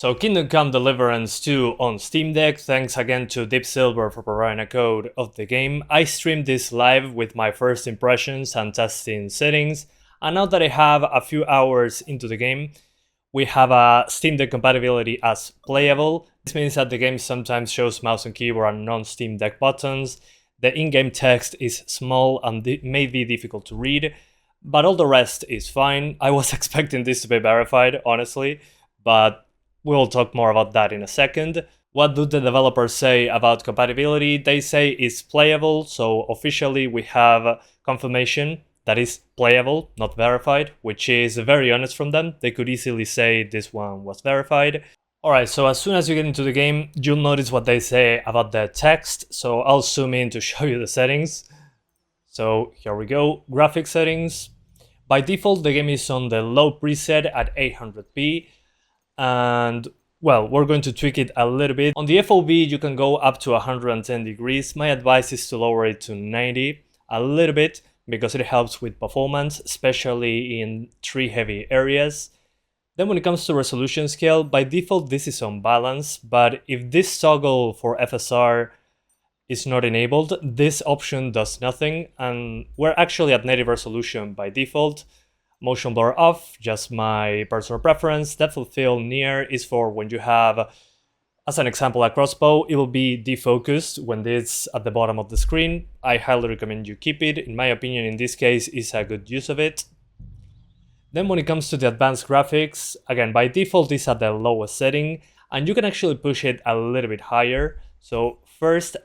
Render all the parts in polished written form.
So Kingdom Come Deliverance 2 on Steam Deck, thanks again to Deep Silver for providing a code of the game. I streamed this live with my first impressions and testing settings, and now that I have a few hours into the game, we have a Steam Deck compatibility as playable. This means that the game sometimes shows mouse and keyboard and non-Steam Deck buttons. The in-game text is small and may be difficult to read, but all the rest is fine. I was expecting this to be verified, honestly, but we'll talk more about that in a second. What do the developers say about compatibility? They say it's playable, so officially we have confirmation that is playable, not verified, which is very honest from them. They could easily say this one was verified. Alright, so as soon as you get into the game, you'll notice what they say about the text, so I'll zoom in to show you the settings. So here we go, graphics settings. By default, the game is on the low preset at 800p. And well, we're going to tweak it a little bit. On the FOV, you can go up to 110 degrees. My advice is to lower it to 90 a little bit because it helps with performance, especially in tree heavy areas. Then when it comes to resolution scale, by default this is on balance, but if this toggle for FSR is not enabled, this option does nothing, and we're actually at native resolution by default. Motion blur off, just my personal preference. Depth of field near is for when you have, as an example, a crossbow, it will be defocused when it's at the bottom of the screen. I highly recommend you keep it. In my opinion, in this case, is a good use of it. Then when it comes to the advanced graphics, again, by default, it's at the lowest setting, and you can actually push it a little bit higher. So first,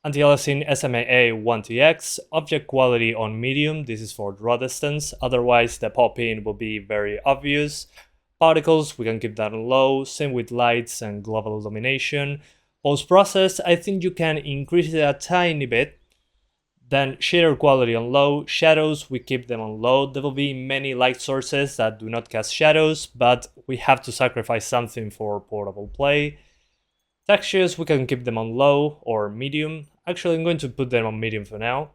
anti-aliasing SMAA 1TX, object quality on medium, this is for draw distance, otherwise the pop-in will be very obvious. Particles, we can keep that on low, same with lights and global illumination. Post-process, I think you can increase it a tiny bit. Then shader quality on low, shadows, we keep them on low. There will be many light sources that do not cast shadows, but we have to sacrifice something for portable play. Textures, we can keep them on low or medium. Actually, I'm going to put them on medium for now.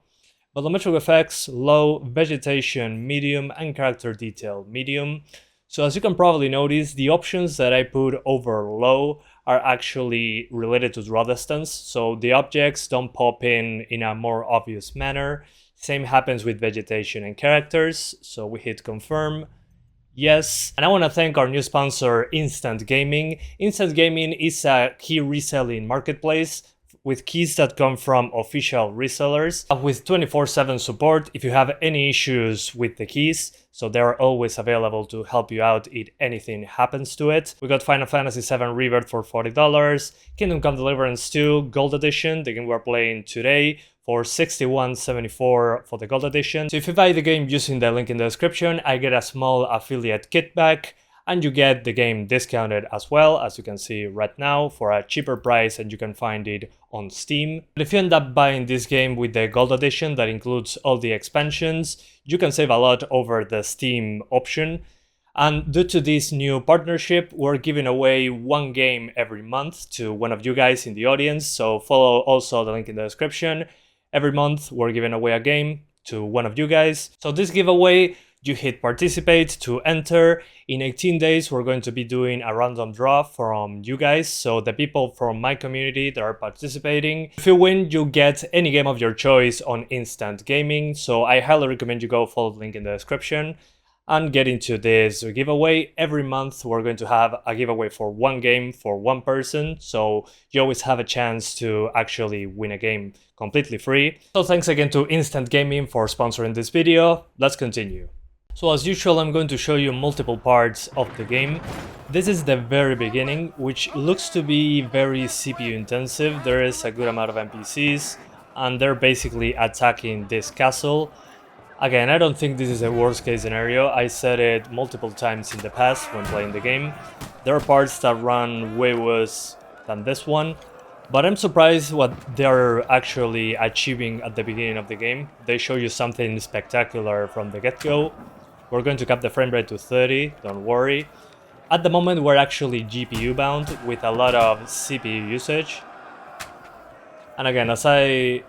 Volumetric effects, low, vegetation, medium, and character detail, medium. So as you can probably notice, the options that I put over low are actually related to draw distance, so the objects don't pop in a more obvious manner. Same happens with vegetation and characters, so we hit confirm. Yes, and I want to thank our new sponsor, Instant Gaming. Instant Gaming is a key reselling marketplace with keys that come from official resellers with 24/7 support if you have any issues with the keys, so they're always available to help you out if anything happens to it. We got Final Fantasy VII Rebirth for $40, Kingdom Come Deliverance 2 Gold Edition, the game we're playing today, for $61.74 for the Gold Edition. So if you buy the game using the link in the description, I get a small affiliate kickback, and you get the game discounted as well, as you can see right now, for a cheaper price, and you can find it on Steam. But if you end up buying this game with the Gold Edition that includes all the expansions, you can save a lot over the Steam option. And due to this new partnership, we're giving away one game every month to one of you guys in the audience, so follow also the link in the description. Every month, we're giving away a game to one of you guys. So this giveaway, you hit participate to enter. In 18 days, we're going to be doing a random draw from you guys, so the people from my community that are participating. If you win, you get any game of your choice on Instant Gaming, so I highly recommend you go follow the link in the description and get into this giveaway. Every month, we're going to have a giveaway for one game for one person, so you always have a chance to actually win a game completely free. So thanks again to Instant Gaming for sponsoring this video. Let's continue. So as usual, I'm going to show you multiple parts of the game. This is the very beginning, which looks to be very CPU intensive. There is a good amount of NPCs, and they're basically attacking this castle. Again, I don't think this is a worst case scenario. I said it multiple times in the past when playing the game. There are parts that run way worse than this one, but I'm surprised what they're actually achieving at the beginning of the game. They show you something spectacular from the get-go. We're going to cap the frame rate to 30, don't worry. At the moment, we're actually GPU bound with a lot of CPU usage. And again, as I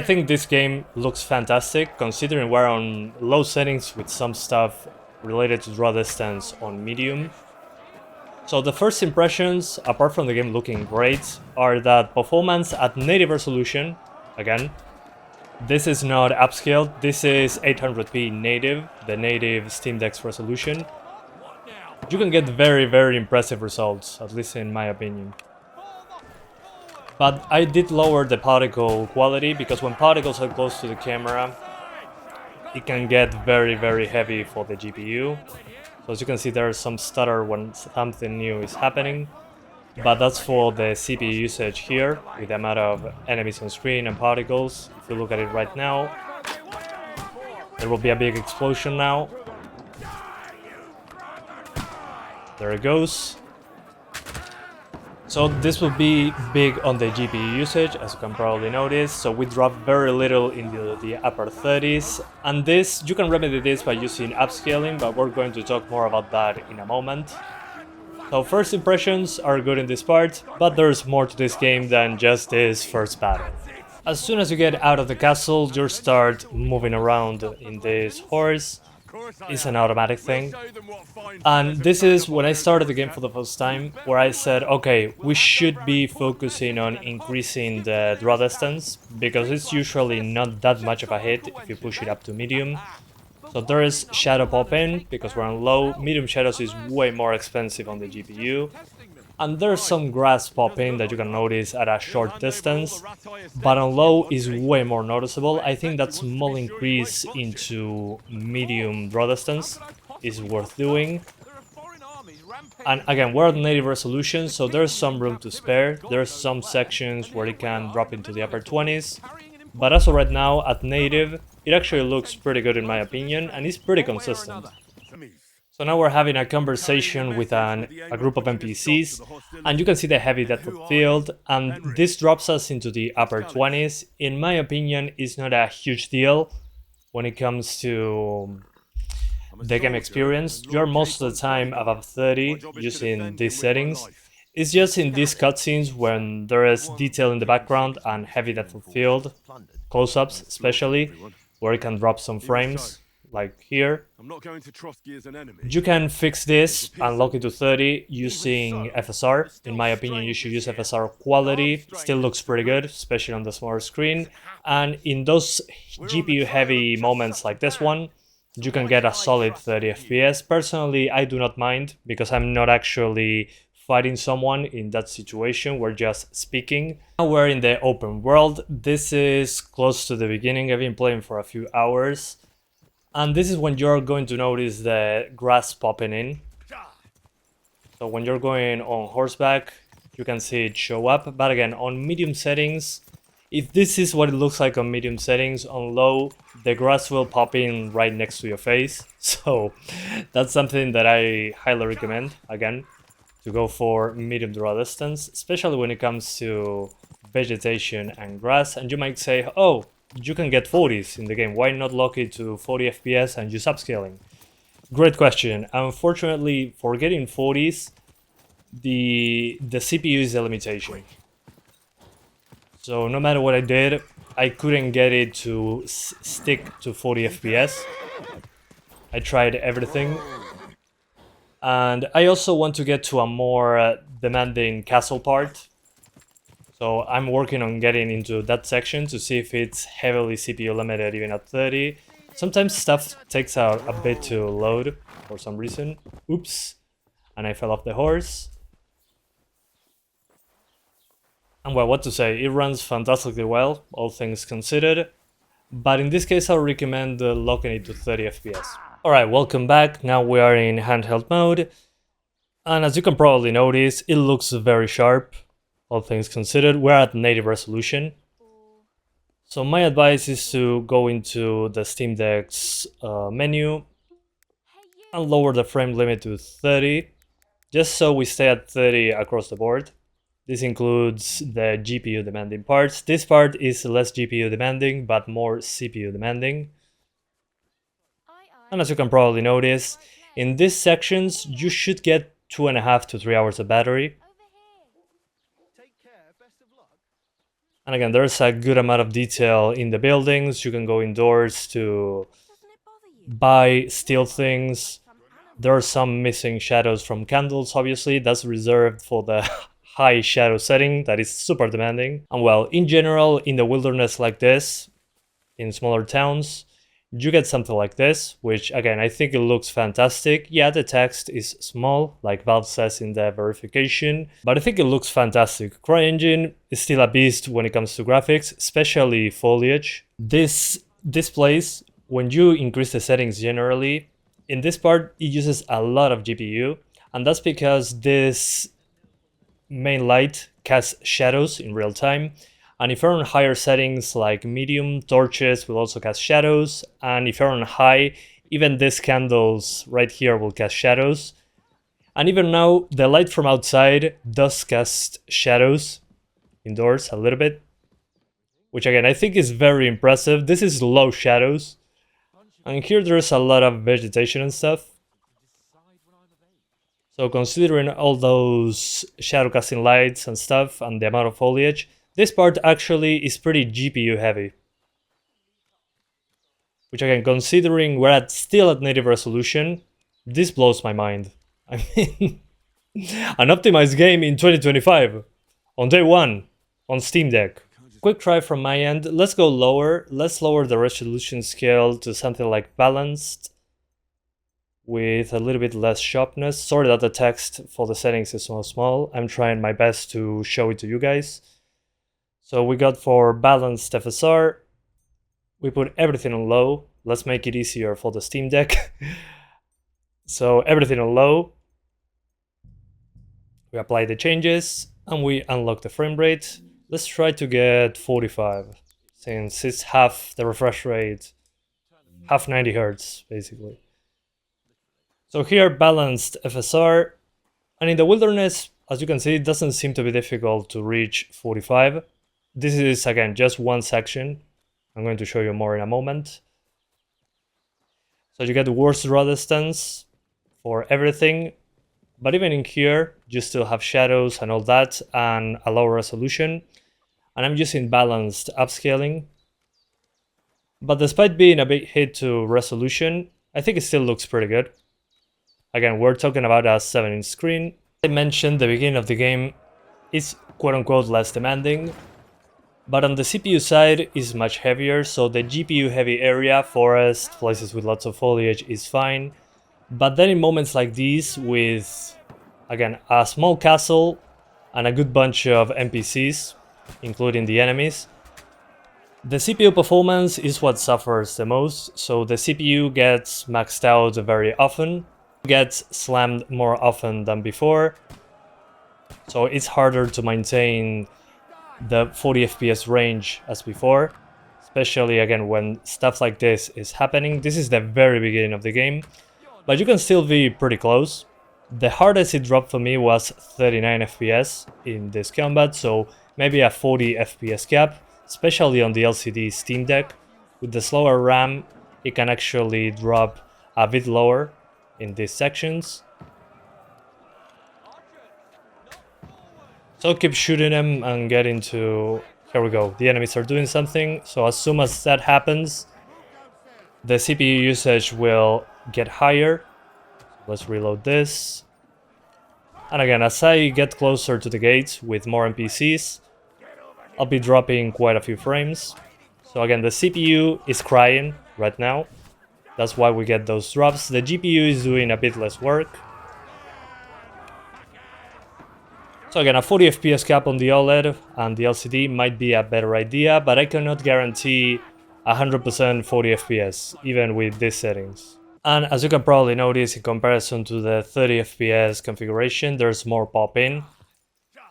think this game looks fantastic, considering we're on low settings with some stuff related to draw distance on medium. So the first impressions, apart from the game looking great, are that performance at native resolution, again, this is not upscaled, this is 800p native, the native Steam Deck's resolution. You can get very impressive results, at least in my opinion. But I did lower the particle quality, because when particles are close to the camera, it can get very heavy for the GPU. So as you can see, there is some stutter when something new is happening. But that's for the CPU usage here, with the amount of enemies on screen and particles. If you look at it right now, there will be a big explosion now. There it goes. So this will be big on the GPU usage, as you can probably notice. So we drop very little into the upper 30s. And this, you can remedy this by using upscaling, but we're going to talk more about that in a moment. So first impressions are good in this part, but there's more to this game than just this first battle. As soon as you get out of the castle, you start moving around in this horse. It's an automatic thing. And this is when I started the game for the first time, where I said, okay, we should be focusing on increasing the draw distance, because it's usually not that much of a hit if you push it up to medium. So there is shadow pop-in, because we're on low. Medium shadows is way more expensive on the GPU. And there's some grass pop-in that you can notice at a short distance, but on low is way more noticeable. I think that small increase into medium draw distance is worth doing. And again, we're at native resolution, so there's some room to spare. There's some sections where it can drop into the upper 20s. But as of right now, at native, it actually looks pretty good in my opinion, and it's pretty consistent. So now we're having a conversation with a group of NPCs, and you can see the heavy depth of field, and this drops us into the upper 20s. In my opinion, it's not a huge deal when it comes to the game experience. You're most of the time above 30 using these settings. It's just in these cutscenes when there is detail in the background and heavy depth of field, close-ups especially, where it can drop some frames. Like here, you can fix this and lock it to 30 using FSR. In my opinion, you should use FSR quality. Still looks pretty good, especially on the smaller screen. And in those GPU heavy moments like this one, you can get a solid 30 FPS. Personally, I do not mind, because I'm not actually fighting someone in that situation. We're just speaking. Now we're in the open world. This is close to the beginning. I've been playing for a few hours. And this is when you're going to notice the grass popping in. So when you're going on horseback, you can see it show up. But again, on medium settings, if this is what it looks like on medium settings, on low, the grass will pop in right next to your face. So that's something that I highly recommend, again, to go for medium draw distance, especially when it comes to vegetation and grass. And you might say, oh, you can get 40s in the game, why not lock it to 40 FPS and use upscaling? Great question. Unfortunately, for getting 40s, the CPU is the limitation. So no matter what I did, I couldn't get it to stick to 40 FPS. I tried everything. And I also want to get to a more demanding castle part. So I'm working on getting into that section to see if it's heavily CPU limited even at 30. Sometimes stuff takes out a bit to load for some reason. Oops. And I fell off the horse. And well, what to say, it runs fantastically well, all things considered. But in this case, I'll recommend locking it to 30 FPS. Alright, welcome back. Now we are in handheld mode. And as you can probably notice, it looks very sharp. All things considered, we're at native resolution. So my advice is to go into the Steam Deck's menu and lower the frame limit to 30, just so we stay at 30 across the board. This includes the GPU demanding parts. This part is less GPU demanding, but more CPU demanding. And as you can probably notice, in these sections, you should get 2.5 to 3 hours of battery. And again, there's a good amount of detail in the buildings. You can go indoors to buy, steal things, There are some missing shadows from candles, obviously. That's reserved for the high shadow setting that is super demanding. And well, in general, in the wilderness like this, in smaller towns, you get something like this, which again, I think it looks fantastic. Yeah, the text is small, like Valve says in the verification, but I think it looks fantastic. CryEngine is still a beast when it comes to graphics, especially foliage. This displays, when you increase the settings generally, in this part, it uses a lot of GPU, and that's because this main light casts shadows in real time. And if you're on higher settings like medium, torches will also cast shadows. And if you're on high, even these candles right here will cast shadows. And even now, the light from outside does cast shadows indoors a little bit, which again, I think is very impressive. This is low shadows. And here there's a lot of vegetation and stuff. So considering all those shadow casting lights and stuff and the amount of foliage, this part actually is pretty GPU heavy. Which again, considering we're still at native resolution, this blows my mind. I mean, an optimized game in 2025, on day one, on Steam Deck. Quick try from my end, let's go lower. Let's lower the resolution scale to something like balanced, with a little bit less sharpness. Sorry that the text for the settings is so small. I'm trying my best to show it to you guys. So we got for balanced FSR, we put everything on low. Let's make it easier for the Steam Deck. So everything on low. We apply the changes and we unlock the frame rate. Let's try to get 45, since it's half the refresh rate, half 90 Hz basically. So here, balanced FSR, and in the wilderness, as you can see, it doesn't seem to be difficult to reach 45. This is, again, just one section. I'm going to show you more in a moment. So you get the worst draw distance for everything, but even in here, you still have shadows and all that, and a lower resolution. And I'm using balanced upscaling. But despite being a big hit to resolution, I think it still looks pretty good. Again, we're talking about a 7-inch screen. I mentioned the beginning of the game is quote-unquote less demanding, but on the CPU side is much heavier, so the GPU heavy area, forest, places with lots of foliage is fine. But then in moments like these with, again, a small castle and a good bunch of NPCs, including the enemies, the CPU performance is what suffers the most, so the CPU gets maxed out very often, gets slammed more often than before, so it's harder to maintain the 40 FPS range as before, especially again when stuff like this is happening. This is the very beginning of the game, but you can still be pretty close. The hardest it dropped for me was 39 FPS in this combat, so maybe a 40 FPS cap, especially on the LCD Steam Deck. With the slower RAM, it can actually drop a bit lower in these sections. So keep shooting them and get into... Here we go, the enemies are doing something, so as soon as that happens, the CPU usage will get higher. Let's reload this. And again, as I get closer to the gates with more NPCs, I'll be dropping quite a few frames. So again, the CPU is crying right now. That's why we get those drops. The GPU is doing a bit less work. So again, a 40 FPS cap on the OLED and the LCD might be a better idea, but I cannot guarantee 100% 40 FPS, even with these settings. And as you can probably notice, in comparison to the 30 FPS configuration, there's more pop-in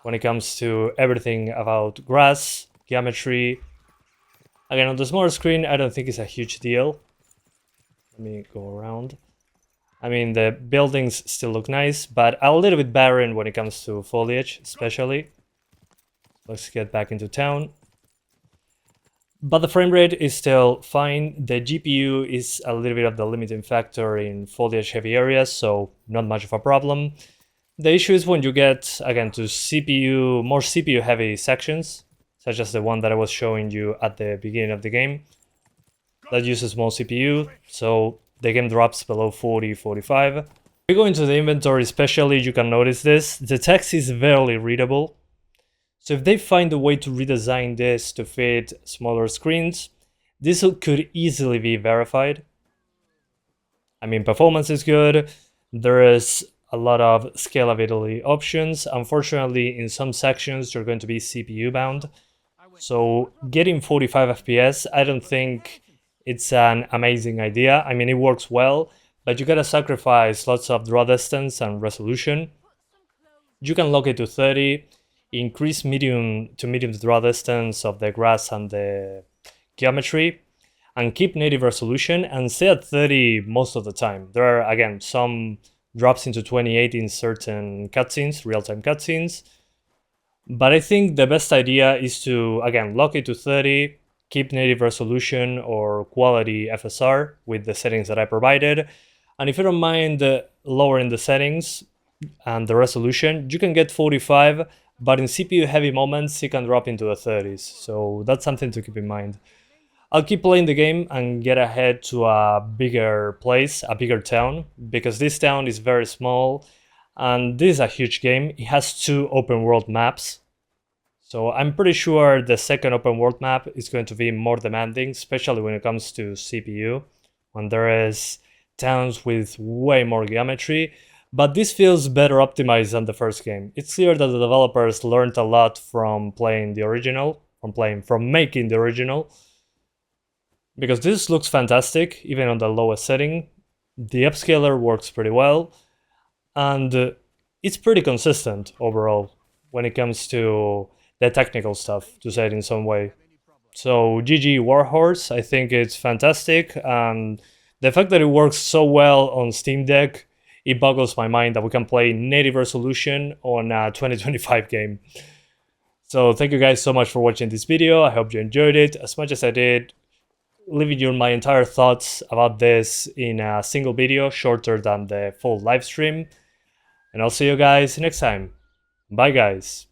when it comes to everything about grass, geometry. Again, on the smaller screen, I don't think it's a huge deal. Let me go around. I mean, the buildings still look nice, but a little bit barren when it comes to foliage, especially. Let's get back into town. But the frame rate is still fine. The GPU is a little bit of the limiting factor in foliage-heavy areas, so not much of a problem. The issue is when you get, again, to CPU, more CPU-heavy sections, such as the one that I was showing you at the beginning of the game. That uses more CPU, so the game drops below 40, 45. If you go into the inventory especially, you can notice this. The text is barely readable. So if they find a way to redesign this to fit smaller screens, this could easily be verified. I mean, performance is good. There is a lot of scalability options. Unfortunately, in some sections, you're going to be CPU bound. So getting 45 FPS, I don't think it's an amazing idea. I mean, it works well, but you gotta sacrifice lots of draw distance and resolution. You can lock it to 30, increase medium draw distance of the grass and the geometry, and keep native resolution and stay at 30 most of the time. There are, again, some drops into 28 in certain cutscenes, real-time cutscenes, but I think the best idea is to, again, lock it to 30, keep native resolution or quality FSR with the settings that I provided, and if you don't mind lowering the settings and the resolution, you can get 45, but in CPU heavy moments, you can drop into the 30s, so that's something to keep in mind. I'll keep playing the game and get ahead to a bigger place, a bigger town, because this town is very small and this is a huge game. It has 2 open world maps. So I'm pretty sure the second open world map is going to be more demanding, especially when it comes to CPU, when there is towns with way more geometry. But this feels better optimized than the first game. It's clear that the developers learned a lot from playing the original, from making the original. Because this looks fantastic, even on the lowest setting. The upscaler works pretty well, and it's pretty consistent overall when it comes to the technical stuff, to say it in some way. So GG Warhorse, I think it's fantastic, and the fact that it works so well on Steam Deck, it boggles my mind that we can play native resolution on a 2025 game. So thank you guys so much for watching this video. I hope you enjoyed it as much as I did, leaving you my entire thoughts about this in a single video, shorter than the full live stream. And I'll see you guys next time. Bye guys.